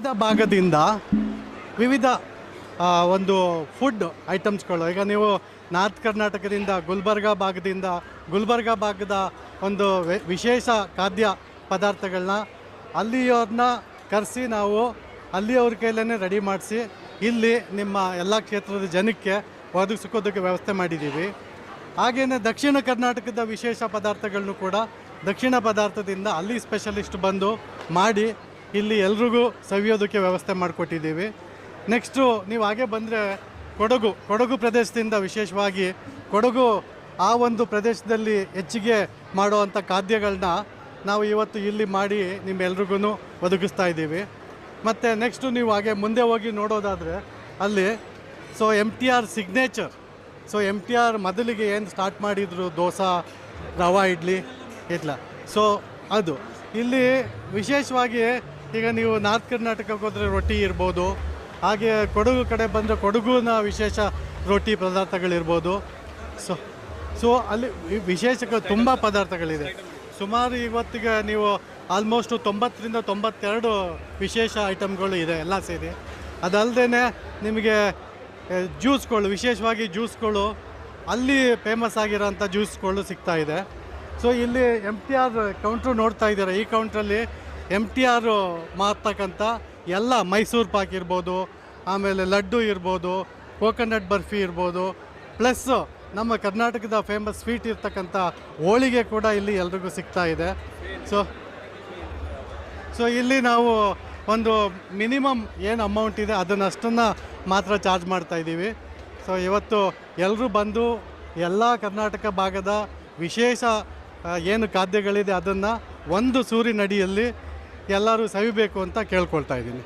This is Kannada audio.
ವಿವಿಧ ಭಾಗದಿಂದ ವಿವಿಧ ಒಂದು ಫುಡ್ ಐಟಮ್ಸ್ಗಳು. ಈಗ ನೀವು ನಾರ್ತ್ ಕರ್ನಾಟಕದಿಂದ ಗುಲ್ಬರ್ಗ ಭಾಗದ ಒಂದು ವಿಶೇಷ ಖಾದ್ಯ ಪದಾರ್ಥಗಳನ್ನ ಅಲ್ಲಿಯವ್ರನ್ನ ಕರೆಸಿ ನಾವು ಅಲ್ಲಿಯವ್ರ ಕೈಲೇ ರೆಡಿ ಮಾಡಿಸಿ ಇಲ್ಲಿ ನಿಮ್ಮ ಎಲ್ಲ ಕ್ಷೇತ್ರದ ಜನಕ್ಕೆ ಒದಗಿಸೋದಕ್ಕೆ ವ್ಯವಸ್ಥೆ ಮಾಡಿದ್ದೀವಿ. ಹಾಗೆಯೇ ದಕ್ಷಿಣ ಕರ್ನಾಟಕದ ವಿಶೇಷ ಪದಾರ್ಥಗಳನ್ನು ಕೂಡ ದಕ್ಷಿಣ ಪದಾರ್ಥದಿಂದ ಅಲ್ಲಿ ಸ್ಪೆಷಲಿಸ್ಟ್ ಬಂದು ಮಾಡಿ ಇಲ್ಲಿ ಎಲ್ರಿಗೂ ಸವಿಯೋದಕ್ಕೆ ವ್ಯವಸ್ಥೆ ಮಾಡಿಕೊಟ್ಟಿದ್ದೀವಿ. ನೆಕ್ಸ್ಟು ನೀವು ಹಾಗೆ ಬಂದರೆ ಕೊಡಗು ಪ್ರದೇಶದಿಂದ ವಿಶೇಷವಾಗಿ ಕೊಡಗು ಆ ಒಂದು ಪ್ರದೇಶದಲ್ಲಿ ಹೆಚ್ಚಿಗೆ ಮಾಡುವಂಥ ಖಾದ್ಯಗಳನ್ನ ನಾವು ಇವತ್ತು ಇಲ್ಲಿ ಮಾಡಿ ನಿಮ್ಮೆಲ್ರಿಗೂ ಒದಗಿಸ್ತಾ ಇದ್ದೀವಿ. ಮತ್ತು ನೆಕ್ಸ್ಟು ನೀವು ಹಾಗೆ ಮುಂದೆ ಹೋಗಿ ನೋಡೋದಾದರೆ ಅಲ್ಲಿ MTR ಸಿಗ್ನೇಚರ್. MTR ಮೊದಲಿಗೆ ಏನು ಸ್ಟಾರ್ಟ್ ಮಾಡಿದರು ದೋಸೆ, ರವಾ ಇಡ್ಲಿ ಇಲ್ಲ. ಅದು ಇಲ್ಲಿ ವಿಶೇಷವಾಗಿ ಈಗ ನೀವು ನಾರ್ತ್ ಕರ್ನಾಟಕಕ್ಕೆ ಹೋದರೆ ರೊಟ್ಟಿ ಇರ್ಬೋದು, ಹಾಗೆ ಕೊಡಗು ಕಡೆ ಬಂದರೆ ಕೊಡಗುನ ವಿಶೇಷ ರೊಟ್ಟಿ ಪದಾರ್ಥಗಳಿರ್ಬೋದು. ಅಲ್ಲಿ ವಿಶೇಷ ತುಂಬ ಪದಾರ್ಥಗಳಿದೆ. ಸುಮಾರು ಇವತ್ತಿಗೆ ನೀವು ಆಲ್ಮೋಸ್ಟ್ 90ರಿಂದ 92 ವಿಶೇಷ ಐಟಮ್ಗಳು ಇದೆ ಎಲ್ಲ ಸೇರಿ. ಅದಲ್ಲದೆ ನಿಮಗೆ ಜ್ಯೂಸ್ಗಳು, ವಿಶೇಷವಾಗಿ ಜ್ಯೂಸ್ಗಳು ಅಲ್ಲಿ ಫೇಮಸ್ ಆಗಿರೋಂಥ ಜ್ಯೂಸ್ಗಳು ಸಿಗ್ತಾ ಇದೆ. ಇಲ್ಲಿ MTR ಕೌಂಟ್ರು ನೋಡ್ತಾ ಇದ್ದೀರ. ಈ ಕೌಂಟ್ರಲ್ಲಿ MTR ಮಾಡ್ತಕ್ಕಂಥ ಎಲ್ಲ ಮೈಸೂರು ಪಾಕ್ ಇರ್ಬೋದು, ಆಮೇಲೆ ಲಡ್ಡು ಇರ್ಬೋದು, ಕೋಕೋನಟ್ ಬರ್ಫಿ ಇರ್ಬೋದು, ಪ್ಲಸ್ ನಮ್ಮ ಕರ್ನಾಟಕದ ಫೇಮಸ್ ಸ್ವೀಟ್ ಇರ್ತಕ್ಕಂಥ ಹೋಳಿಗೆ ಕೂಡ ಇಲ್ಲಿ ಎಲ್ರಿಗೂ ಸಿಗ್ತಾ ಇದೆ. ಇಲ್ಲಿ ನಾವು ಒಂದು ಮಿನಿಮಮ್ ಏನು ಅಮೌಂಟ್ ಇದೆ ಅದನ್ನಷ್ಟನ್ನು ಮಾತ್ರ ಚಾರ್ಜ್ ಮಾಡ್ತಾ ಇದ್ದೀವಿ. ಇವತ್ತು ಎಲ್ಲರೂ ಬಂದು ಎಲ್ಲ ಕರ್ನಾಟಕ ಭಾಗದ ವಿಶೇಷ ಏನು ಖಾದ್ಯಗಳಿದೆ ಅದನ್ನು ಒಂದು ಸೂರಿನಡಿಯಲ್ಲಿ ಎಲ್ಲರೂ ಸವಿಬೇಕು ಅಂತ ಕೇಳ್ಕೊಳ್ತಾ ಇದ್ದೀನಿ.